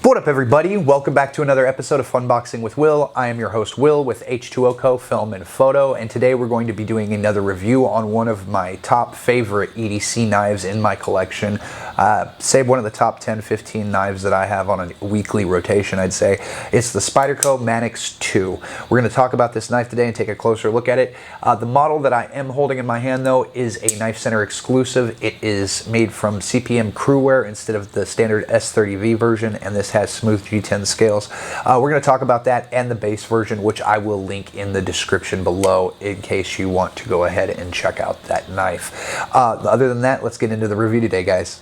What up, everybody? Welcome back to another episode of Funboxing with Will. I am your host, Will, with H2O Co. Film and Photo, and today we're going to be doing another review on one of my top favorite EDC knives in my collection. Say one of the top 10, 15 knives that I have on a weekly rotation, I'd say. It's the Spyderco Manix 2. We're going to talk about this knife today and take a closer look at it. The model that I am holding in my hand, though, is a Knife Center exclusive. It is made from CPM Crewwear instead of the standard S30V version, and this has smooth G10 scales. We're going to talk about that and the base version, which I will link in the description below in case you want to go ahead and check out that knife. Other than that, let's get into the review today, guys.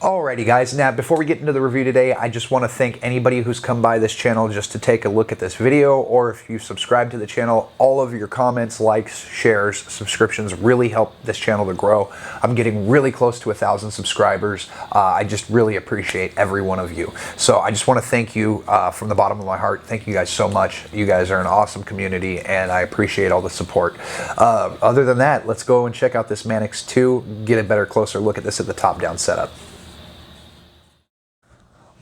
Alrighty guys, now before we get into the review today, I just want to thank anybody who's come by this channel just to take a look at this video, or if you subscribe to the channel. All of your comments, likes, shares, subscriptions really help this channel to grow. I'm getting really close to 1,000 subscribers. I just really appreciate every one of you. So I just want to thank you from the bottom of my heart. Thank you guys so much. You guys are an awesome community and I appreciate all the support. Other than that, let's go and check out this Manix 2, get a better, closer look at this at the top-down setup.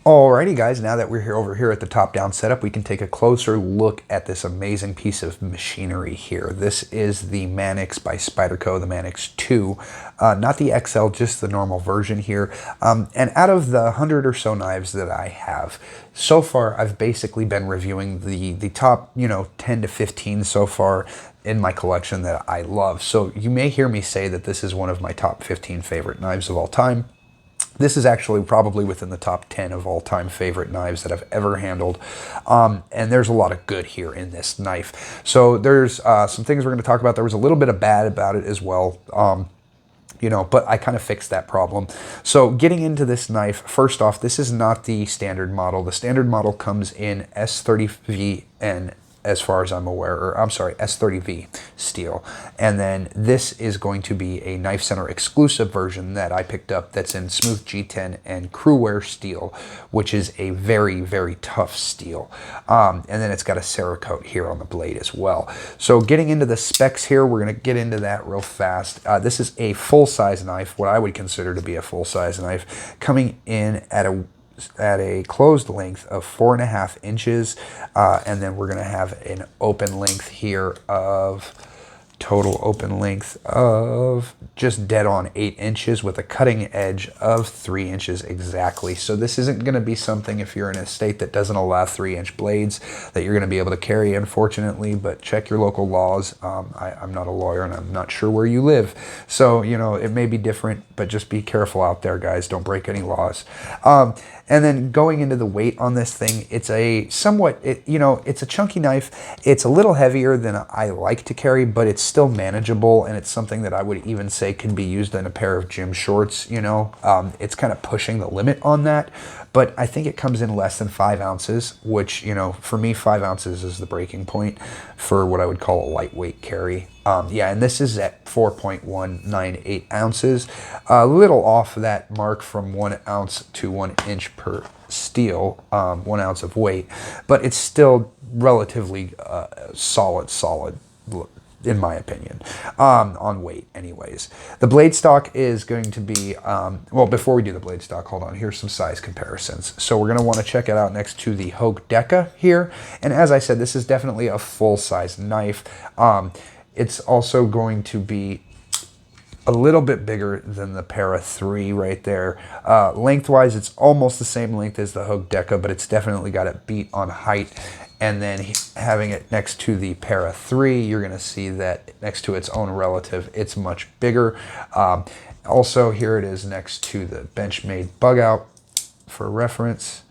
Alrighty guys, now that we're over here at the top-down setup, we can take a closer look at this amazing piece of machinery here. This is the Manix by Spyderco, the Manix 2, not the XL, just the normal version here. And out of the 100 or so knives that I have, so far I've basically been reviewing the top, 10 to 15 so far in my collection that I love. So you may hear me say that this is one of my top 15 favorite knives of all time. This is actually probably within the top 10 of all-time favorite knives that I've ever handled. And there's a lot of good here in this knife. So there's some things we're going to talk about. There was a little bit of bad about it as well. But I kind of fixed that problem. So getting into this knife, first off, this is not the standard model. The standard model comes in S30V and, as far as I'm aware, or I'm sorry, S30V steel. And then this is going to be a Knife Center exclusive version that I picked up that's in smooth G10 and Crewwear steel, which is a very, very tough steel. And then it's got a Cerakote here on the blade as well. So getting into the specs here, we're gonna get into that real fast. This is a full-size knife, what I would consider to be a full-size knife, coming in at a closed length of 4.5 inches, and then we're going to have an open length here of total open length of just dead on 8 inches with a cutting edge of 3 inches exactly. So this isn't going to be something, if you're in a state that doesn't allow 3-inch blades, that you're going to be able to carry, unfortunately, but check your local laws. I'm not a lawyer and I'm not sure where you live. So, it may be different, but just be careful out there, guys. Don't break any laws. And then going into the weight on this thing, it's a somewhat, it's a chunky knife. It's a little heavier than I like to carry, but it's still manageable, and it's something that I would even say can be used in a pair of gym shorts. It's kind of pushing the limit on that, but I think it comes in less than 5 ounces, which, for me, 5 ounces is the breaking point for what I would call a lightweight carry. Yeah, and this is at 4.198 ounces, a little off that mark from 1 ounce to 1 inch per steel, 1 ounce of weight, but it's still relatively solid, in my opinion, on weight anyways. The blade stock is going to be, well, before we do the blade stock, hold on, here's some size comparisons. So we're going to want to check it out next to the Hogue Deca here, and as I said, this is definitely a full-size knife. It's also going to be a little bit bigger than the Para 3 right there. Lengthwise, it's almost the same length as the Hogue Deca, but it's definitely got it beat on height. And then having it next to the Para 3, you're going to see that next to its own relative, it's much bigger. Also, here it is next to the Benchmade Bug Out for reference.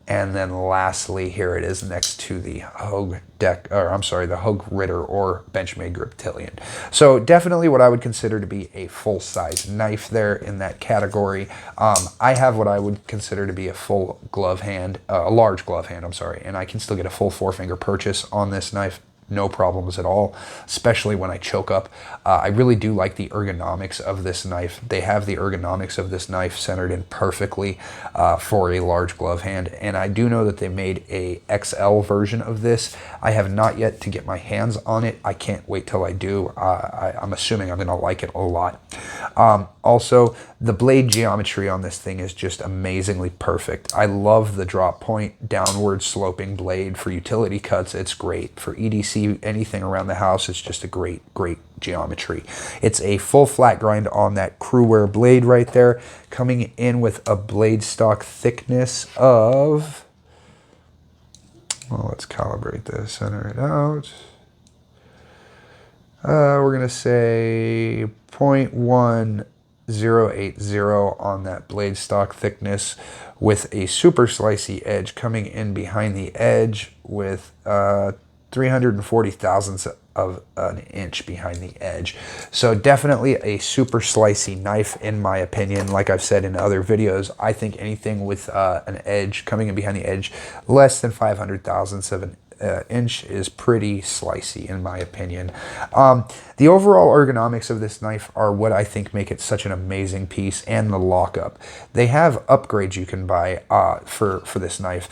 And then lastly, here it is next to the Hogue the Hogue Ritter or Benchmade Griptilian. So definitely what I would consider to be a full-size knife there in that category. I have what I would consider to be a full glove hand, a large glove hand, I'm sorry, and I can still get a full 4-finger purchase on this knife. No problems at all, especially when I choke up. I really do like the ergonomics of this knife. They have the ergonomics of this knife centered in perfectly for a large glove hand. And I do know that they made a XL version of this. I have not yet to get my hands on it. I can't wait till I do. I'm assuming I'm gonna like it a lot. Also, the blade geometry on this thing is just amazingly perfect. I love the drop point, downward sloping blade for utility cuts. It's great. For EDC, anything around the house, it's just a great geometry. It's a full flat grind on that crewwear blade right there, coming in with a blade stock thickness of, well, let's calibrate this, center it out. We're gonna say 0.1080 on that blade stock thickness, with a super slicey edge coming in behind the edge with 340 thousandths of an inch behind the edge. So definitely a super slicey knife in my opinion. Like I've said in other videos, I think anything with an edge coming in behind the edge less than 500 thousandths of an inch is pretty slicey in my opinion. The overall ergonomics of this knife are what I think make it such an amazing piece, and the lockup. They have upgrades you can buy for this knife.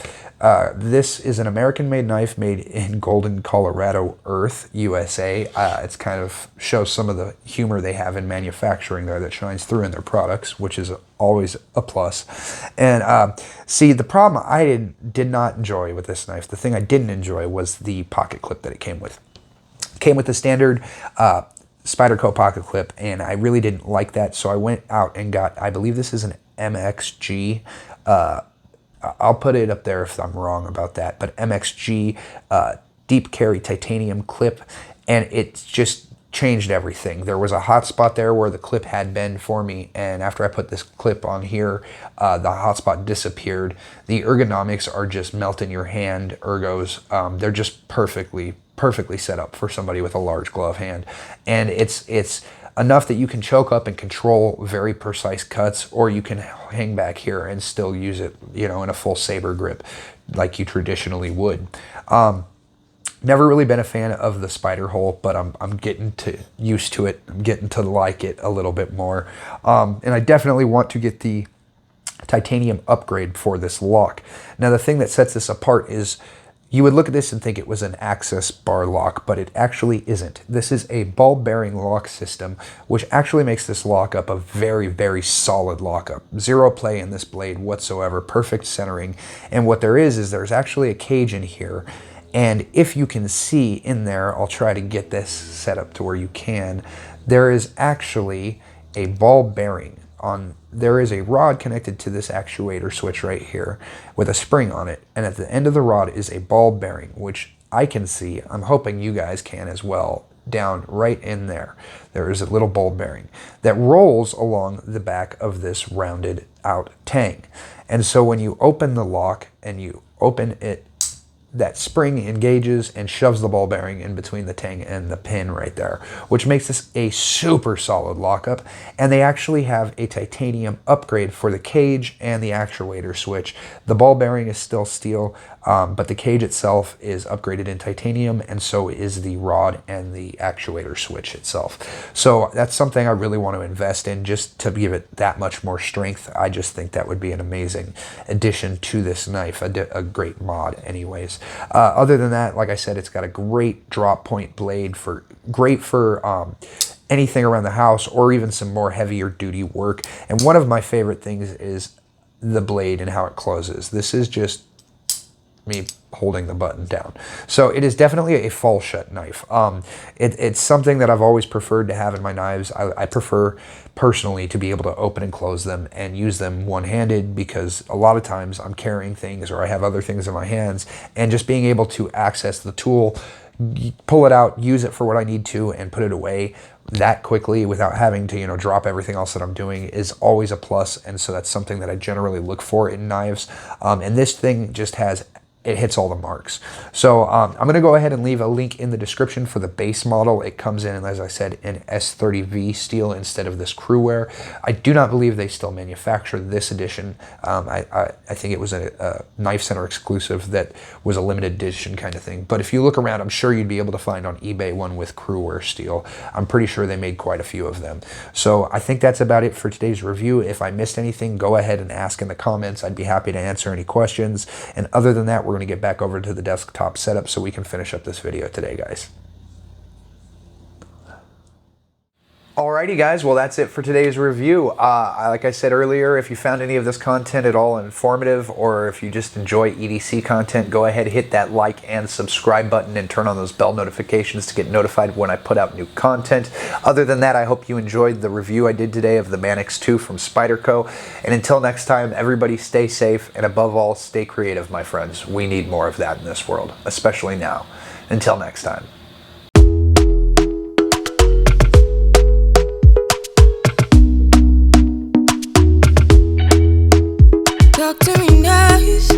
This is an American-made knife made in Golden, Colorado Earth, USA. It's kind of shows some of the humor they have in manufacturing there that shines through in their products, which is always a plus. And see, the problem I did not enjoy with this knife, the thing I didn't enjoy was the pocket clip that it came with. It came with the standard Spyderco pocket clip, and I really didn't like that, so I went out and got, I believe this is an MXG, I'll put it up there if I'm wrong about that, but MXG deep carry titanium clip, and it just changed everything. There was a hot spot there where the clip had been for me, and after I put this clip on here, the hot spot disappeared. The ergonomics are just melt in your hand ergos. They're just perfectly set up for somebody with a large glove hand, and it's enough that you can choke up and control very precise cuts, or you can hang back here and still use it, you know, in a full saber grip like you traditionally would. Never really been a fan of the spider hole, but I'm getting used to it. I'm getting to like it a little bit more. And I definitely want to get the titanium upgrade for this lock. Now, the thing that sets this apart is you would look at this and think it was an access bar lock, but it actually isn't. This is a ball bearing lock system, which actually makes this lockup a very solid lockup. Zero play in this blade whatsoever, perfect centering. And what there is there's actually a cage in here. And if you can see in there, I'll try to get this set up to where you can, there is actually a ball bearing on, there is a rod connected to this actuator switch right here with a spring on it. And at the end of the rod is a ball bearing, which I can see, I'm hoping you guys can as well, down right in there. There is a little ball bearing that rolls along the back of this rounded out tang. And so when you open the lock and you open it, that spring engages and shoves the ball bearing in between the tang and the pin right there, which makes this a super solid lockup. And they actually have a titanium upgrade for the cage and the actuator switch. The ball bearing is still steel, but the cage itself is upgraded in titanium, and so is the rod and the actuator switch itself. So that's something I really want to invest in, just to give it that much more strength. I just think that would be an amazing addition to this knife, a great mod anyways. Other than that, like I said, it's got a great drop point blade, great for anything around the house, or even some more heavier duty work. And one of my favorite things is the blade and how it closes. This is just me holding the button down. So it is definitely a fall shut knife. It's something that I've always preferred to have in my knives. I prefer personally to be able to open and close them and use them one-handed, because a lot of times I'm carrying things or I have other things in my hands, and just being able to access the tool, pull it out, use it for what I need to, and put it away that quickly without having to, you know, drop everything else that I'm doing is always a plus. And so that's something that I generally look for in knives. And this thing just it hits all the marks. So I'm going to go ahead and leave a link in the description for the base model. It comes in, as I said, in S30V steel instead of this crewware. I do not believe they still manufacture this edition. I think it was a Knife Center exclusive that was a limited edition kind of thing. But if you look around, I'm sure you'd be able to find on eBay one with crewware steel. I'm pretty sure they made quite a few of them. So I think that's about it for today's review. If I missed anything, go ahead and ask in the comments. I'd be happy to answer any questions. And other than that, we're going to get back over to the desktop setup so we can finish up this video today, guys. Alrighty guys, well that's it for today's review. Like I said earlier, if you found any of this content at all informative, or if you just enjoy EDC content, go ahead, hit that like and subscribe button and turn on those bell notifications to get notified when I put out new content. Other than that, I hope you enjoyed the review I did today of the Manix 2 from Spyderco. And until next time, everybody stay safe, and above all, stay creative, my friends. We need more of that in this world, especially now. Until next time. Talk to me nice.